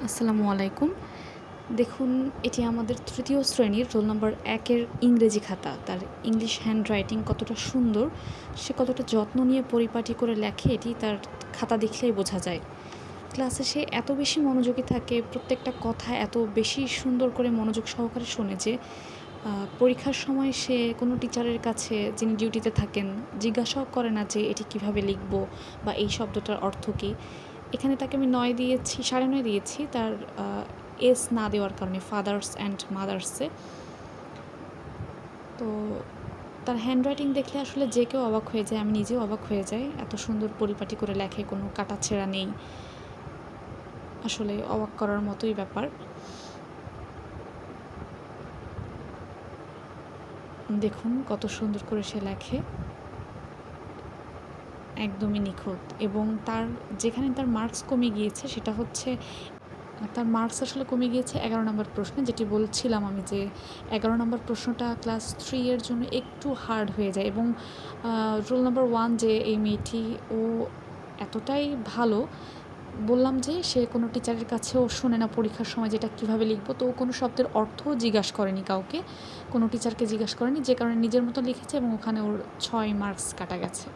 আসসালামু আলাইকুম। দেখুন, এটি আমাদের তৃতীয় শ্রেণীর রোল নম্বর ১ এর ইংরেজি খাতা। তার ইংলিশ হ্যান্ডরাইটিং কতটা সুন্দর, সে কতটা যত্ন নিয়ে পরিপাটি করে লেখে এটি তার খাতা দেখলেই বোঝা যায়। ক্লাসে সে এত বেশি মনোযোগী থাকে, প্রত্যেকটা কথা এত বেশি সুন্দর করে মনোযোগ সহকারে শোনে যে পরীক্ষার সময় সে কোনো টিচারের কাছে যিনি ডিউটিতে থাকেন জিজ্ঞাসাও করে না যে এটি কীভাবে লিখব বা এই শব্দটার অর্থ কী। এখানে তাকে আমি ৯ দিয়েছি, ৯.৫ দিয়েছি তার এস না দেওয়ার কারণে, ফাদার্স অ্যান্ড মাদার্সে। তো তার হ্যান্ডরাইটিং দেখলে আসলে যে কেউ অবাক হয়ে যায়, আমি নিজেও অবাক হয়ে যাই। এত সুন্দর পরিপাটি করে লেখে, কোনো কাটাছেঁড়া নেই। আসলে অবাক করার মতোই ব্যাপার। দেখুন কত সুন্দর করে সে লেখে, একদমই নিখুঁত। এবং যেখানে তার মার্কস কমে গিয়েছে সেটা হচ্ছে তার মার্কস আসলে কমে গিয়েছে ১১ নম্বর প্রশ্নে, যেটি বলছিলাম আমি যে ১১ নম্বর প্রশ্নটা ক্লাস 3 এর জন্য একটু হার্ড হয়ে যায়। এবং রোল নম্বর 1 যে এই মেয়েটি, ও এতটাই ভালো, বললাম যে সে কোনো টিচারের কাছেও শোনে না পরীক্ষার সময় যেটা কীভাবে লিখবো, তো ও কোনো শব্দের অর্থও জিজ্ঞাসা করেনি কাউকে, কোনো টিচারকে জিজ্ঞাসা করেনি, যে কারণে নিজের মতো লিখেছে এবং ওখানে ওর ৬ মার্কস কাটা গেছে।